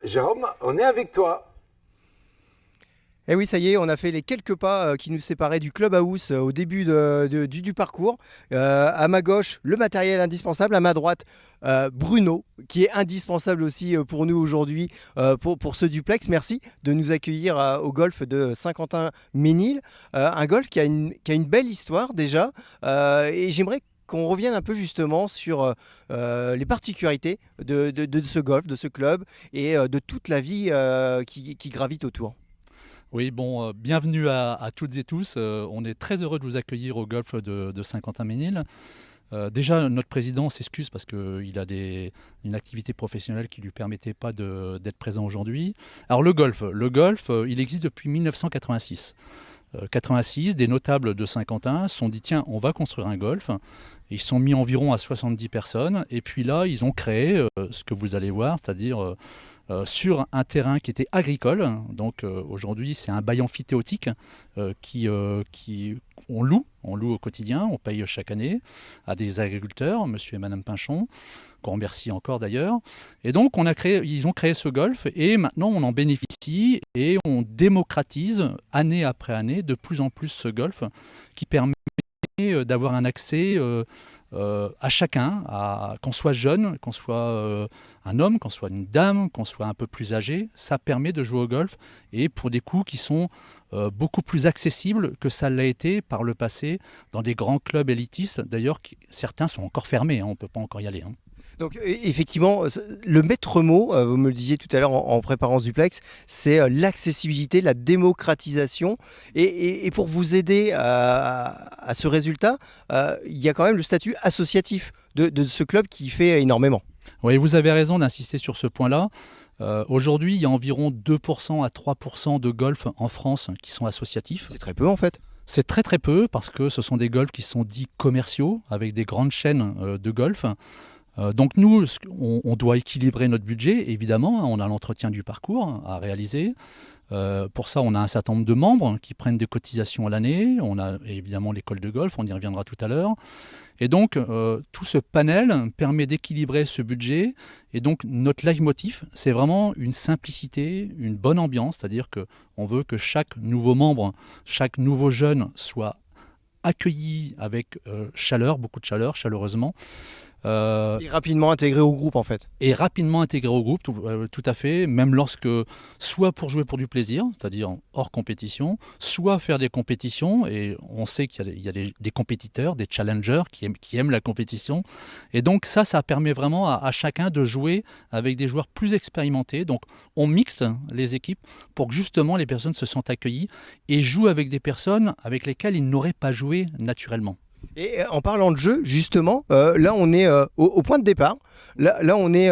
Jérôme, on est avec toi. Eh oui, ça y est, on a fait les quelques pas qui nous séparaient du clubhouse au début du parcours. À ma gauche, le matériel indispensable. À ma droite, Bruno, qui est indispensable aussi pour nous aujourd'hui, pour ce duplex. Merci de nous accueillir au golf de Saint-Quentin-Ménil. Un golf qui a une belle histoire déjà. Et j'aimerais qu'on revienne un peu justement sur les particularités de ce golf, de ce club et de toute la vie qui gravite autour. Oui, bon, bienvenue à toutes et tous. On est très heureux de vous accueillir au golf de Saint-Quentin-Ménil. Déjà, notre président s'excuse parce qu'il a une activité professionnelle qui ne lui permettait pas d'être présent aujourd'hui. Alors le golf, il existe depuis 1986. 86, des notables de Saint-Quentin se sont dit tiens, on va construire un golf. Ils se sont mis environ à 70 personnes et puis là, ils ont créé ce que vous allez voir, c'est-à-dire sur un terrain qui était agricole. Donc aujourd'hui, c'est un bail amphithéotique qui on loue au quotidien, on paye chaque année à des agriculteurs, monsieur et madame Pinchon, qu'on remercie encore d'ailleurs. Et donc ils ont créé ce golf et maintenant on en bénéficie et on démocratise année après année de plus en plus ce golf qui permet d'avoir un accès à chacun, qu'on soit jeune, qu'on soit un homme, qu'on soit une dame, qu'on soit un peu plus âgé. Ça permet de jouer au golf et pour des coûts qui sont beaucoup plus accessibles que ça l'a été par le passé dans des grands clubs élitistes. D'ailleurs, certains sont encore fermés, hein, on ne peut pas encore y aller. Hein. Donc effectivement, le maître mot, vous me le disiez tout à l'heure en préparant ce duplex, c'est l'accessibilité, la démocratisation. Et pour vous aider à ce résultat, il y a quand même le statut associatif de ce club qui fait énormément. Oui, vous avez raison d'insister sur ce point-là. Aujourd'hui, il y a environ 2% à 3% de golf en France qui sont associatifs. C'est très peu en fait. C'est très très peu parce que ce sont des golfs qui sont dits commerciaux avec des grandes chaînes de golf. Donc nous, on doit équilibrer notre budget, évidemment. On a l'entretien du parcours à réaliser. Pour ça, on a un certain nombre de membres qui prennent des cotisations à l'année. On a évidemment l'école de golf, on y reviendra tout à l'heure. Et donc, tout ce panel permet d'équilibrer ce budget. Et donc, notre leitmotiv, c'est vraiment une simplicité, une bonne ambiance. C'est-à-dire qu'on veut que chaque nouveau membre, chaque nouveau jeune soit accueilli avec chaleur, beaucoup de chaleur, chaleureusement. Et rapidement intégré au groupe en fait. Et rapidement intégré au groupe, tout à fait, même lorsque, soit pour jouer pour du plaisir, c'est-à-dire hors compétition, soit faire des compétitions, et on sait qu'il y a des compétiteurs, des challengers qui aiment la compétition, et donc ça permet vraiment à chacun de jouer avec des joueurs plus expérimentés, donc on mixte les équipes pour que justement les personnes se sentent accueillies et jouent avec des personnes avec lesquelles ils n'auraient pas joué naturellement. Et en parlant de jeu, justement, là on est au point de départ. Là on est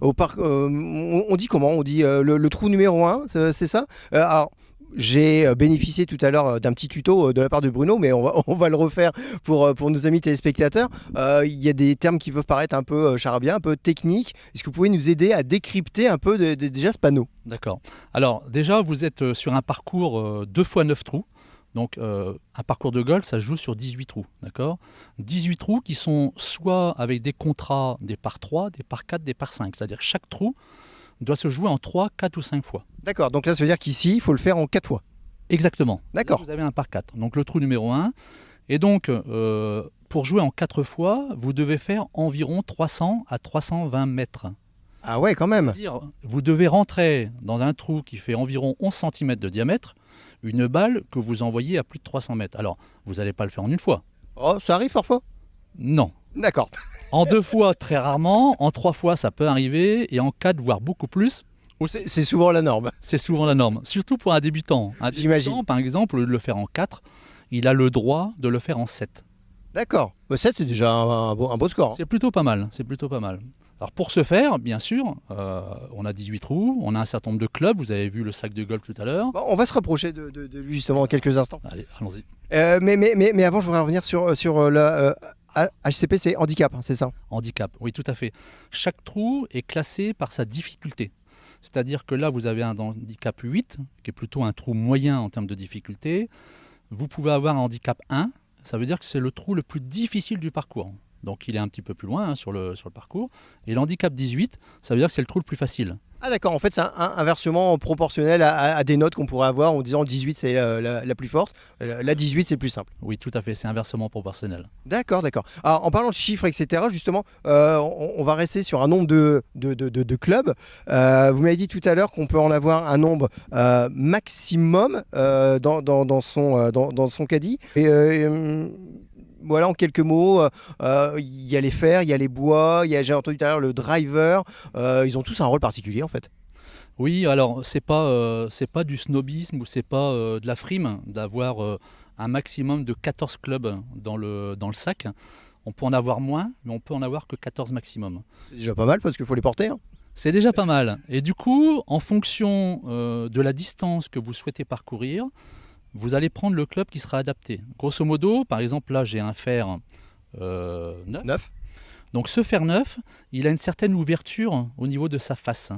au parc. On dit comment? On dit le trou numéro 1, c'est ça? Alors, j'ai bénéficié tout à l'heure d'un petit tuto de la part de Bruno, mais on va le refaire pour nos amis téléspectateurs. Il y a des termes qui peuvent paraître un peu charabia, un peu techniques. Est-ce que vous pouvez nous aider à décrypter un peu déjà ce panneau? D'accord. Alors déjà, vous êtes sur un parcours 2 fois 9 trous. Donc un parcours de golf, ça se joue sur 18 trous, d'accord? 18 trous qui sont soit avec des contrats des par 3, des par 4, des par 5. C'est-à-dire que chaque trou doit se jouer en 3, 4 ou 5 fois. D'accord, donc là ça veut dire qu'ici il faut le faire en 4 fois. Exactement. D'accord. Là, vous avez un par 4. Donc le trou numéro 1. Et donc pour jouer en 4 fois, vous devez faire environ 300 à 320 mètres. Ah ouais, quand même. C'est-à-dire, vous devez rentrer dans un trou qui fait environ 11 cm de diamètre, une balle que vous envoyez à plus de 300 mètres. Alors, vous n'allez pas le faire en une fois. Oh, ça arrive parfois? Non. D'accord. En 2 fois, très rarement. En 3 fois, ça peut arriver. Et en 4, voire beaucoup plus, C'est souvent la norme. c'est souvent la norme. Surtout pour un débutant. Un J'imagine. débutant, par exemple, au lieu de le faire en 4, il a le droit de le faire en 7. D'accord. 7, c'est déjà un beau score. C'est plutôt pas mal. C'est plutôt pas mal. Alors pour ce faire, bien sûr, on a 18 trous, on a un certain nombre de clubs, vous avez vu le sac de golf tout à l'heure. Bon, on va se rapprocher de lui justement dans quelques instants. Allez, allons-y. Mais avant, je voudrais revenir sur la HCP, c'est handicap, hein, c'est ça? Handicap, oui, tout à fait. Chaque trou est classé par sa difficulté. C'est-à-dire que là, vous avez un handicap 8, qui est plutôt un trou moyen en termes de difficulté. Vous pouvez avoir un handicap 1, ça veut dire que c'est le trou le plus difficile du parcours. Donc il est un petit peu plus loin sur le parcours. Et l'handicap 18, ça veut dire que c'est le trou le plus facile. Ah d'accord, en fait c'est inversement proportionnel à des notes qu'on pourrait avoir en disant 18 c'est la plus forte, la 18 c'est le plus simple. Oui, tout à fait, c'est inversement proportionnel. D'accord, d'accord. Alors en parlant de chiffres, etc., justement, on va rester sur un nombre de clubs. Vous m'avez dit tout à l'heure qu'on peut en avoir un nombre maximum dans son caddie. Voilà, en quelques mots, il y a les fers, il y a les bois, j'ai entendu tout à l'heure le driver, ils ont tous un rôle particulier en fait. Oui, alors c'est pas du snobisme ou c'est pas de la frime d'avoir un maximum de 14 clubs dans le sac. On peut en avoir moins, mais on peut en avoir que 14 maximum. C'est déjà pas mal parce qu'il faut les porter, hein. C'est déjà pas mal. Et du coup, en fonction de la distance que vous souhaitez parcourir, vous allez prendre le club qui sera adapté. Grosso modo, par exemple, là j'ai un fer 9. 9. Donc ce fer 9, il a une certaine ouverture au niveau de sa face.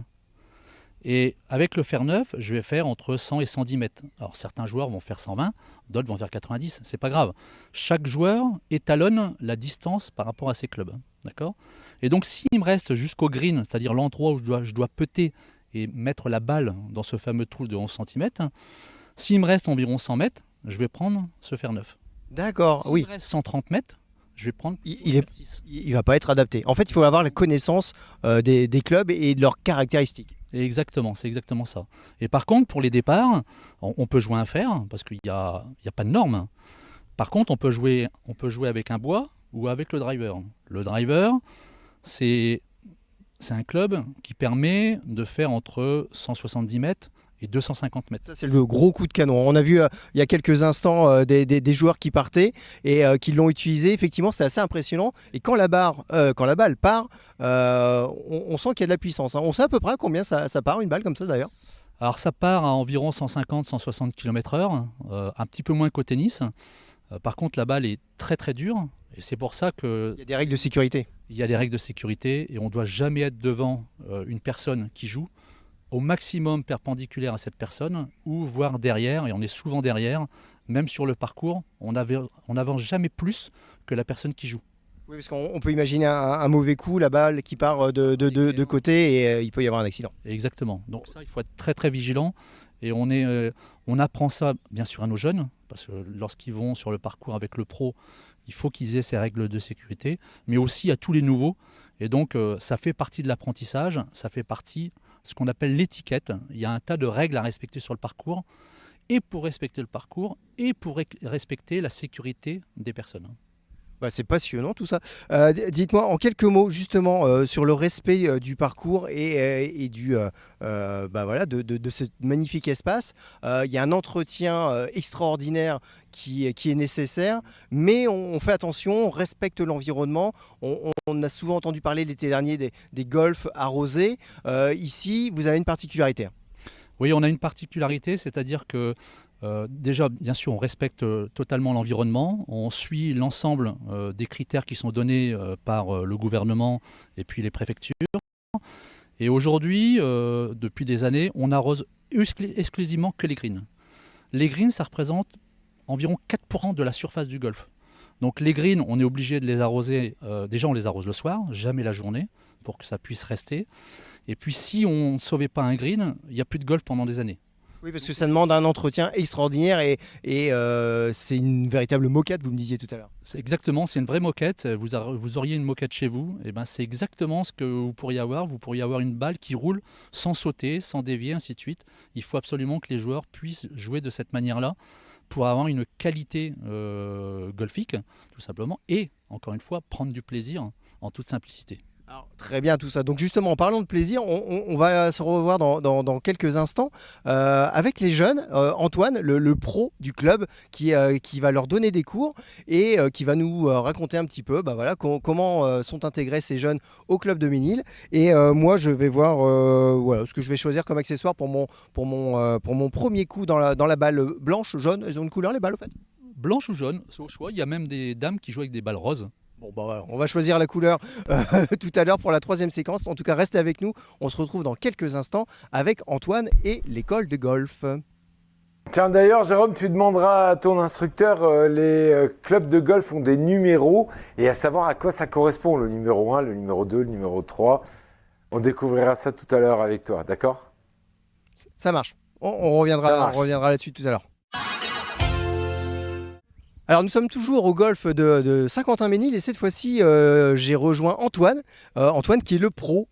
Et avec le fer 9, je vais faire entre 100 et 110 mètres. Alors certains joueurs vont faire 120, d'autres vont faire 90, c'est pas grave. Chaque joueur étalonne la distance par rapport à ses clubs. D'accord ? Et donc s'il me reste jusqu'au green, c'est-à-dire l'endroit où je dois putter et mettre la balle dans ce fameux trou de 11 cm, s'il me reste environ 100 mètres, je vais prendre ce fer 9. D'accord, S'il oui. me reste 130 mètres, je vais prendre Il va pas être adapté. En fait, il faut avoir la connaissance des clubs et de leurs caractéristiques. Exactement, c'est exactement ça. Et par contre, pour les départs, on peut jouer un fer, parce qu'il n'y a pas de norme. Par contre, on peut jouer avec un bois ou avec le driver. Le driver, c'est un club qui permet de faire entre 170 mètres et 250 mètres. Ça, c'est le gros coup de canon. On a vu il y a quelques instants des joueurs qui partaient et qui l'ont utilisé. Effectivement, c'est assez impressionnant. Et quand la balle part, on sent qu'il y a de la puissance, hein. On sait à peu près à combien ça part, une balle comme ça d'ailleurs. Alors ça part à environ 150-160 km/h, un petit peu moins qu'au tennis. Par contre, la balle est très très dure. Et c'est pour ça qu'il y a des règles de sécurité. Il y a des règles de sécurité et on ne doit jamais être devant une personne qui joue, au maximum perpendiculaire à cette personne, ou voire derrière, et on est souvent derrière, même sur le parcours, on n'avance jamais plus que la personne qui joue. Oui, parce qu'on peut imaginer un mauvais coup, la balle qui part de côté et il peut y avoir un accident. Exactement, donc ça il faut être très très vigilant, et on apprend ça bien sûr à nos jeunes, parce que lorsqu'ils vont sur le parcours avec le pro, il faut qu'ils aient ces règles de sécurité, mais aussi à tous les nouveaux, et donc ça fait partie de l'apprentissage, ça fait partie de ce qu'on appelle l'étiquette. Il y a un tas de règles à respecter sur le parcours, et pour respecter le parcours, et pour respecter la sécurité des personnes. Bah, c'est passionnant tout ça. Dites-moi en quelques mots justement sur le respect du parcours et de ce magnifique espace. Il y a un entretien extraordinaire qui est nécessaire, mais on fait attention, on respecte l'environnement. On a souvent entendu parler l'été dernier des golfs arrosés. Ici, vous avez une particularité. Oui, on a une particularité, c'est-à-dire que déjà, bien sûr, on respecte totalement l'environnement, on suit l'ensemble des critères qui sont donnés par le gouvernement et puis les préfectures. Et aujourd'hui, depuis des années, on arrose exclusivement que les greens. Les greens, ça représente environ 4% de la surface du golf. Donc les greens, on est obligé de les arroser, déjà on les arrose le soir, jamais la journée, pour que ça puisse rester. Et puis si on ne sauvait pas un green, il n'y a plus de golf pendant des années. Oui, parce que ça demande un entretien extraordinaire et c'est une véritable moquette, vous me disiez tout à l'heure. C'est exactement, c'est une vraie moquette. Vous auriez une moquette chez vous, et ben c'est exactement ce que vous pourriez avoir. Vous pourriez avoir une balle qui roule sans sauter, sans dévier, ainsi de suite. Il faut absolument que les joueurs puissent jouer de cette manière-là pour avoir une qualité golfique, tout simplement, et encore une fois, prendre du plaisir en toute simplicité. Alors, très bien tout ça. Donc justement, en parlant de plaisir, on va se revoir dans quelques instants avec les jeunes. Antoine, le pro du club, qui va leur donner des cours et qui va nous raconter un petit peu comment sont intégrés ces jeunes au club de Ménil. Et moi, je vais voir ce que je vais choisir comme accessoire pour mon premier coup dans la balle blanche, jaune. Elles ont une couleur les balles au fait? Blanche ou jaune, c'est au choix. Il y a même des dames qui jouent avec des balles roses. Bon, voilà, on va choisir la couleur tout à l'heure pour la troisième séquence. En tout cas, restez avec nous. On se retrouve dans quelques instants avec Antoine et l'école de golf. Tiens, d'ailleurs, Jérôme, tu demanderas à ton instructeur, les clubs de golf ont des numéros et à savoir à quoi ça correspond, le numéro 1, le numéro 2, le numéro 3. On découvrira ça tout à l'heure avec toi, d'accord? Ça marche. On Ça reviendra, marche. on reviendra là-dessus tout à l'heure. Alors nous sommes toujours au golf de Saint-Quentin-Ménil et cette fois-ci j'ai rejoint Antoine, Antoine qui est le pro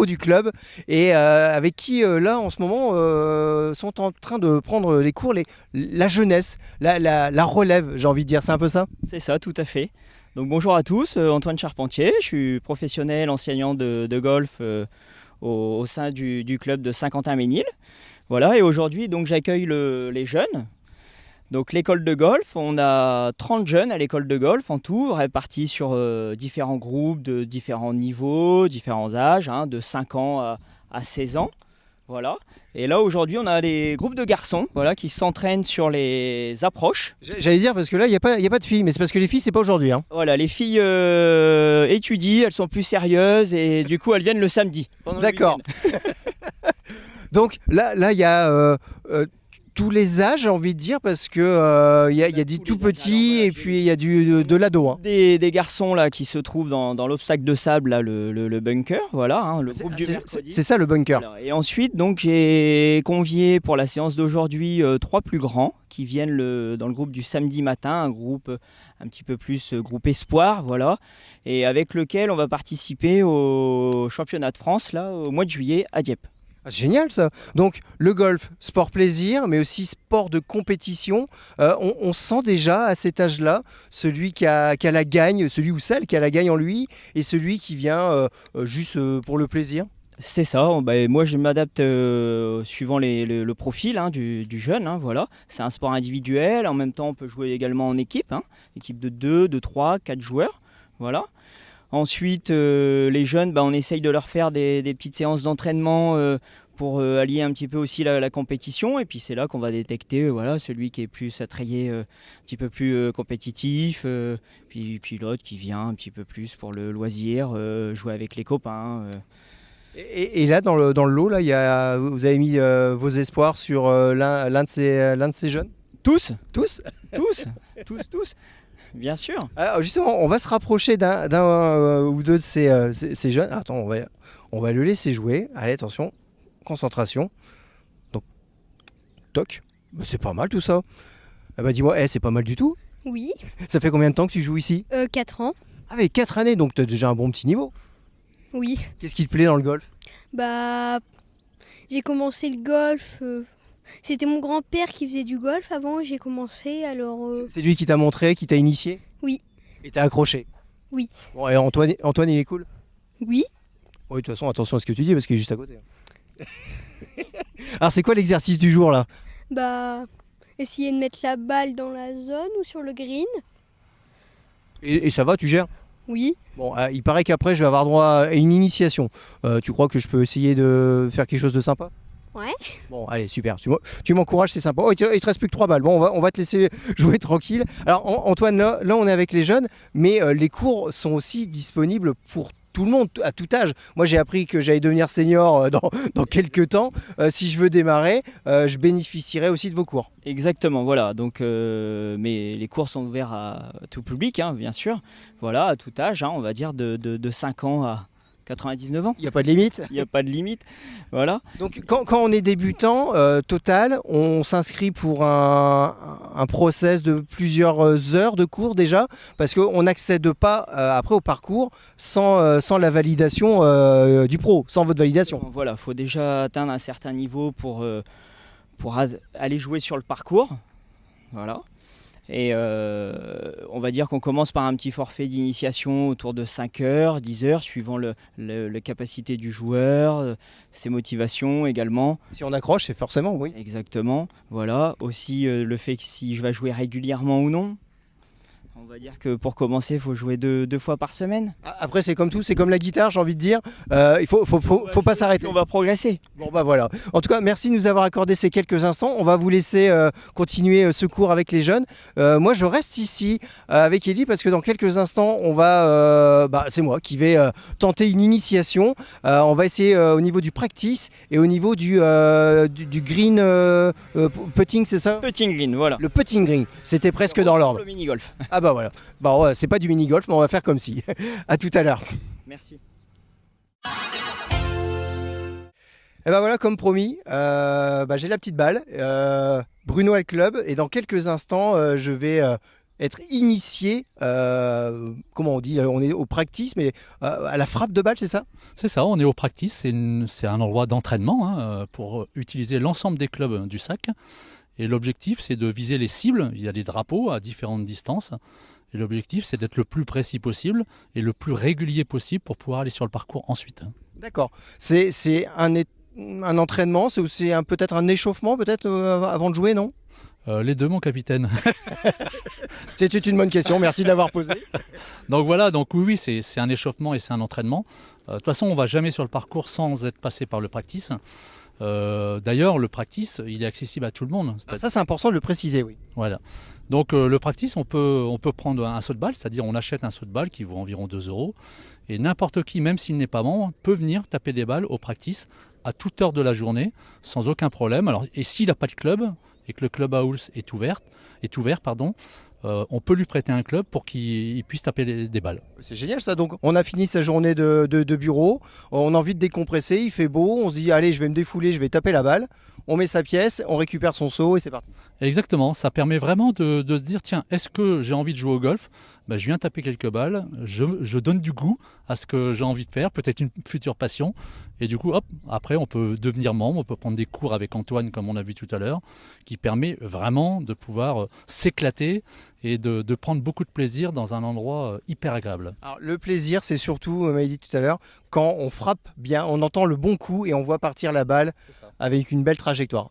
du club et avec qui là en ce moment sont en train de prendre les cours la jeunesse, la relève j'ai envie de dire, c'est un peu ça? C'est ça, tout à fait. Donc bonjour à tous, Antoine Charpentier, je suis professionnel enseignant de golf au sein du club de Saint-Quentin-Ménil. Voilà, et aujourd'hui donc j'accueille les jeunes. Donc l'école de golf, on a 30 jeunes à l'école de golf en tout, répartis sur différents groupes de différents niveaux, différents âges, hein, de 5 ans à 16 ans. Voilà. Et là aujourd'hui on a des groupes de garçons voilà, qui s'entraînent sur les approches. J'allais dire parce que là il n'y a pas de filles, mais c'est parce que les filles c'est pas aujourd'hui. Hein. Voilà, les filles étudient, elles sont plus sérieuses et du coup elles viennent le samedi. pendant le D'accord. week-end. Donc là il y a tous les âges j'ai envie de dire parce que il y a des tous tout les âges. petits Alors, et puis il y a de l'ado. Hein. Des garçons là qui se trouvent dans l'obstacle de sable, là, le bunker, voilà, hein, le groupe du mercredi. C'est ça le bunker. Voilà. Et ensuite, donc, j'ai convié pour la séance d'aujourd'hui 3 plus grands qui viennent dans le groupe du samedi matin, un groupe un petit peu plus groupe espoir, voilà, et avec lequel on va participer au championnat de France là, au mois de juillet à Dieppe. Ah, génial ça. Donc le golf, sport plaisir, mais aussi sport de compétition. On sent déjà à cet âge-là celui qui a la gagne, celui ou celle qui a la gagne en lui, et celui qui vient juste pour le plaisir. C'est ça, moi je m'adapte suivant le profil hein, du jeune, hein, voilà. C'est un sport individuel, en même temps on peut jouer également en équipe, hein, équipe de 2, de 3, 4 joueurs, voilà. Ensuite les jeunes, on essaye de leur faire des petites séances d'entraînement pour allier un petit peu aussi la compétition, et puis c'est là qu'on va détecter voilà, celui qui est plus attrayé, un petit peu plus compétitif, puis l'autre qui vient un petit peu plus pour le loisir, jouer avec les copains. Et là dans le lot, là, vous avez mis vos espoirs sur l'un de ces jeunes. Tous, Tous. tous, bien sûr. Alors justement, on va se rapprocher d'un ou deux de ces jeunes. Attends, on va le laisser jouer. Allez, attention, concentration. Donc, toc. C'est pas mal tout ça. Ah bah dis-moi, c'est pas mal du tout. Oui, Ça fait combien de temps que tu joues ici? 4 ans. Avec 4 années, donc tu as déjà un bon petit niveau. Oui. Qu'est-ce qui te plaît dans le golf? Bah, j'ai commencé le golf. C'était mon grand-père qui faisait du golf avant et j'ai commencé. Alors, C'est lui qui t'a montré, qui t'a initié? Oui. Et t'as accroché? Oui. Bon, et Antoine, il est cool? oui. Oui, de toute façon, attention à ce que tu dis parce qu'il est juste à côté. Alors, c'est quoi l'exercice du jour là? Bah, essayer de mettre la balle dans la zone ou sur le green. Et ça va, tu gères? Oui. Bon, il paraît qu'après, je vais avoir droit à une initiation. Tu crois que je peux essayer de faire quelque chose de sympa? Ouais. Bon, allez, super. Tu m'encourages, c'est sympa. Oh, il te reste plus que 3 balles. Bon, on va te laisser jouer tranquille. Alors, Antoine, là, on est avec les jeunes, mais les cours sont aussi disponibles pour tout le monde, à tout âge. Moi, j'ai appris que j'allais devenir senior dans quelques temps. Si je veux démarrer, je bénéficierai aussi de vos cours. Exactement, voilà. Donc, mais les cours sont ouverts à tout public, hein, bien sûr. Voilà, à tout âge, hein, on va dire de 5 ans à 99 ans. Il n'y a pas de limite. Il n'y a pas de limite. Voilà. Donc quand on est débutant, total, on s'inscrit pour un process de plusieurs heures de cours déjà, parce qu'on n'accède pas après au parcours sans la validation du pro, sans votre validation. Voilà, il faut déjà atteindre un certain niveau pour aller jouer sur le parcours. Voilà. Et on va dire qu'on commence par un petit forfait d'initiation autour de 5 heures, 10 heures, suivant la capacité du joueur, ses motivations également. Si on accroche, c'est forcément, oui. Exactement, voilà. Aussi le fait que si je vais jouer régulièrement ou non. On va dire que pour commencer, il faut jouer deux fois par semaine. Après, c'est comme tout, c'est comme la guitare, j'ai envie de dire. Il faut pas s'arrêter. On va progresser. Bon bah voilà. En tout cas, merci de nous avoir accordé ces quelques instants. On va vous laisser continuer ce cours avec les jeunes. Moi, je reste ici avec Elie parce que dans quelques instants, on va, c'est moi qui vais tenter une initiation. On va essayer au niveau du practice et au niveau du green putting, c'est ça? Putting green, voilà. Le putting green. C'était presque dans l'ordre. Le mini-golf. Ah bah voilà. Bon, ouais, c'est pas du mini-golf, mais on va faire comme si. À tout à l'heure. Merci. Et ben voilà, comme promis, j'ai la petite balle. Bruno a le club et dans quelques instants, je vais être initié. Comment on dit? On est au practice, mais à la frappe de balle, c'est ça? C'est ça, on est au practice, c'est un endroit d'entraînement pour utiliser l'ensemble des clubs du SAC. Et l'objectif, c'est de viser les cibles. Il y a des drapeaux à différentes distances. Et l'objectif, c'est d'être le plus précis possible et le plus régulier possible pour pouvoir aller sur le parcours ensuite. D'accord. C'est un entraînement, c'est aussi peut-être un échauffement peut-être avant de jouer, non? Les deux, mon capitaine. C'était une bonne question, merci de l'avoir posée. Donc voilà, donc oui, c'est un échauffement et c'est un entraînement. De toute façon, on ne va jamais sur le parcours sans être passé par le practice. D'ailleurs, le practice, il est accessible à tout le monde. Ça, c'est important de le préciser, oui. Voilà. Donc le practice, on peut prendre un saut de balle, c'est-à-dire on achète un saut de balle qui vaut environ 2 €. Et n'importe qui, même s'il n'est pas membre, peut venir taper des balles au practice à toute heure de la journée, sans aucun problème. Alors, et s'il n'a pas de club, et que le clubhouse est ouvert, on peut lui prêter un club pour qu'il puisse taper des balles. C'est génial ça, donc on a fini sa journée de bureau, on a envie de décompresser, il fait beau, on se dit allez je vais me défouler, je vais taper la balle, on met sa pièce, on récupère son seau et c'est parti. Exactement, ça permet vraiment de se dire tiens, est-ce que j'ai envie de jouer au golf? Je viens taper quelques balles, je donne du goût à ce que j'ai envie de faire, peut-être une future passion, et du coup hop, après on peut devenir membre, on peut prendre des cours avec Antoine comme on a vu tout à l'heure, qui permet vraiment de pouvoir s'éclater et de prendre beaucoup de plaisir dans un endroit hyper agréable. Alors, le plaisir, c'est surtout, on m'a dit tout à l'heure, quand on frappe bien, on entend le bon coup et on voit partir la balle avec une belle trajectoire.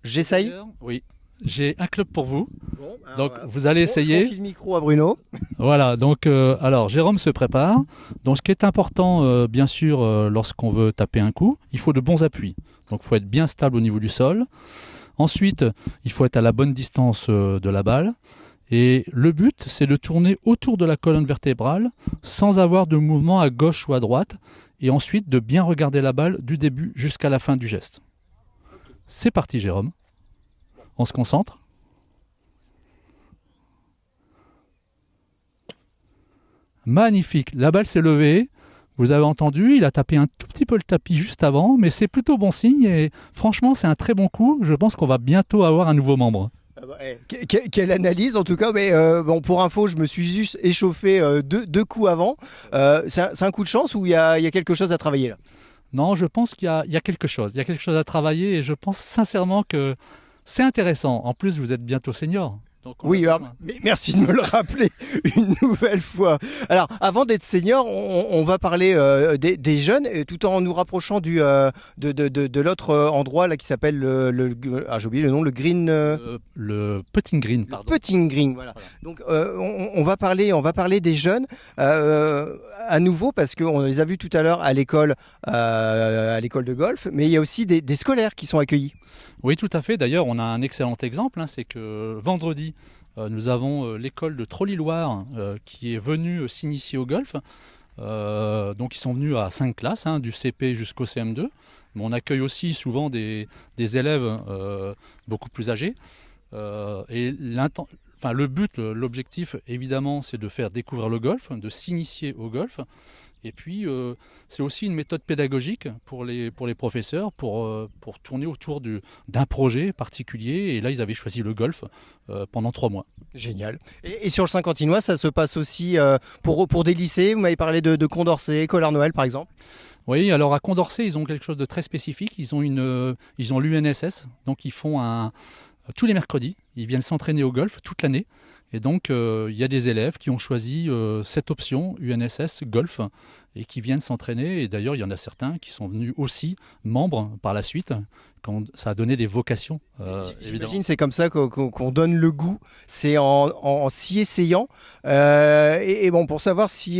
J'essaye. Oui, j'ai un club pour vous. Bon, donc voilà. Vous allez essayer. Je confie le micro à Bruno. Voilà, donc alors Jérôme se prépare. Donc ce qui est important, bien sûr, lorsqu'on veut taper un coup, il faut de bons appuis. Donc il faut être bien stable au niveau du sol. Ensuite, il faut être à la bonne distance de la balle. Et le but, c'est de tourner autour de la colonne vertébrale sans avoir de mouvement à gauche ou à droite. Et ensuite, de bien regarder la balle du début jusqu'à la fin du geste. C'est parti, Jérôme. On se concentre. Magnifique. La balle s'est levée. Vous avez entendu, il a tapé un tout petit peu le tapis juste avant, mais c'est plutôt bon signe. Et franchement, c'est un très bon coup. Je pense qu'on va bientôt avoir un nouveau membre. Quelle analyse en tout cas, mais bon, pour info, je me suis juste échauffé deux coups avant. C'est un coup de chance ou il y a quelque chose à travailler là? Non, je pense qu'il y a quelque chose. Il y a quelque chose à travailler et je pense sincèrement que c'est intéressant. En plus, vous êtes bientôt senior. Donc oui, mais merci de me le rappeler une nouvelle fois. Alors, avant d'être senior, on va parler des jeunes, tout en nous rapprochant de l'autre endroit là qui s'appelle j'ai oublié le nom, le green. Le putting green, pardon. Le putting green, voilà. Donc, on va parler des jeunes à nouveau parce qu'on les a vus tout à l'heure à l'école de golf, mais il y a aussi des scolaires qui sont accueillis. Oui, tout à fait. D'ailleurs, on a un excellent exemple. C'est que vendredi, nous avons l'école de Trolly-Loire qui est venue s'initier au golf. Donc, ils sont venus à 5 classes, du CP jusqu'au CM2. Mais on accueille aussi souvent des élèves beaucoup plus âgés. Et le but, l'objectif, évidemment, c'est de faire découvrir le golf, de s'initier au golf. Et puis, c'est aussi une méthode pédagogique pour les professeurs pour tourner autour d'un projet particulier. Et là, ils avaient choisi le golf pendant 3 mois. Génial. Et sur le Saint-Quentinois, ça se passe aussi pour des lycées. Vous m'avez parlé de Condorcet, Collard-Noël, par exemple. Oui, alors à Condorcet, ils ont quelque chose de très spécifique. Ils ont l'UNSS, donc ils font tous les mercredis. Ils viennent s'entraîner au golf toute l'année. Et donc, il y a des élèves qui ont choisi cette option UNSS Golf et qui viennent s'entraîner. Et d'ailleurs, il y en a certains qui sont venus aussi membres par la suite, quand ça a donné des vocations. J'imagine c'est comme ça qu'on donne le goût, c'est en s'y essayant. Et bon, pour savoir si il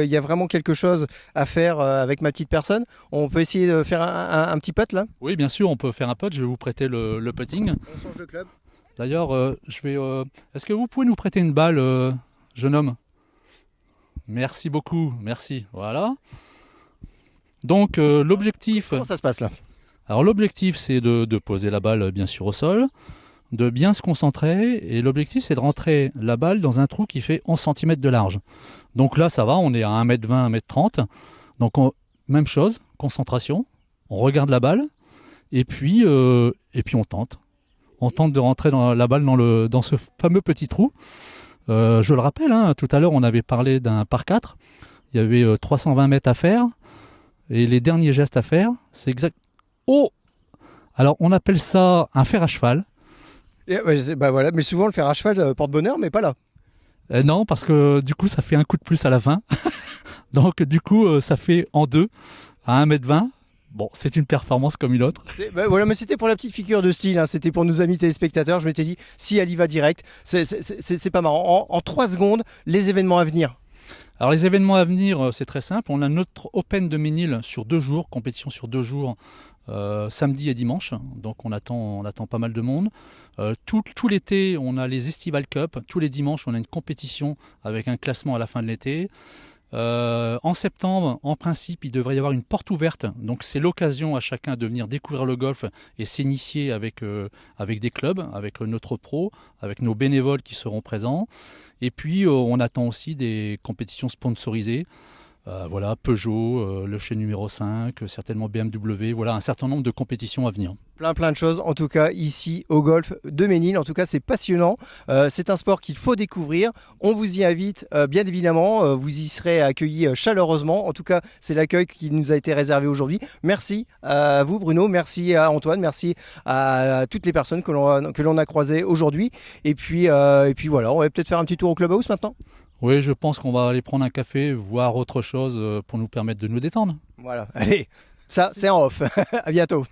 y a vraiment quelque chose à faire avec ma petite personne, on peut essayer de faire un petit putt là? Oui, bien sûr, on peut faire un putt. Je vais vous prêter le putting. On change de club. D'ailleurs, est-ce que vous pouvez nous prêter une balle, jeune homme? Merci beaucoup, merci. Voilà. Donc, l'objectif... Comment ça se passe là? Alors, l'objectif, c'est de poser la balle, bien sûr, au sol, de bien se concentrer, et l'objectif, c'est de rentrer la balle dans un trou qui fait 11 cm de large. Donc là, ça va, on est à 1m20, 1m30. Donc, même chose, concentration. on regarde la balle, et puis on tente. On tente de rentrer la balle dans ce fameux petit trou. Je le rappelle, hein, tout à l'heure, on avait parlé d'un par 4. Il y avait 320 mètres à faire. Et les derniers gestes à faire, c'est exact. Oh! Alors, on appelle ça un fer à cheval. Bah voilà, mais souvent le fer à cheval porte bonheur, mais pas là. Non, parce que du coup, ça fait un coup de plus à la fin. Donc, du coup, ça fait en 2 à 1,20 m. Bon, c'est une performance comme une autre. Voilà, mais c'était pour la petite figure de style, hein, c'était pour nos amis téléspectateurs. Je m'étais dit, si elle y va direct, c'est pas marrant. En 3 secondes, les événements à venir. Alors, les événements à venir, c'est très simple. On a notre Open de Ménil sur 2 jours, compétition sur 2 jours, samedi et dimanche. Donc, on attend pas mal de monde. Tout l'été, on a les Estival Cup. Tous les dimanches, on a une compétition avec un classement à la fin de l'été. En septembre, en principe, il devrait y avoir une porte ouverte. Donc, c'est l'occasion à chacun de venir découvrir le golf et s'initier avec des clubs, avec notre pro, avec nos bénévoles qui seront présents. Et puis, on attend aussi des compétitions sponsorisées. Voilà, Peugeot, le chai numéro 5, certainement BMW. Voilà, un certain nombre de compétitions à venir. Plein de choses, en tout cas ici au golf de Ménil. En tout cas, c'est passionnant. C'est un sport qu'il faut découvrir. On vous y invite, bien évidemment. Vous y serez accueillis chaleureusement. En tout cas, c'est l'accueil qui nous a été réservé aujourd'hui. Merci à vous, Bruno. Merci à Antoine. Merci à toutes les personnes que l'on a croisées aujourd'hui. Et puis voilà, on va peut-être faire un petit tour au Clubhouse maintenant. Oui, je pense qu'on va aller prendre un café, voir autre chose pour nous permettre de nous détendre. Voilà, allez, ça c'est en off. À bientôt.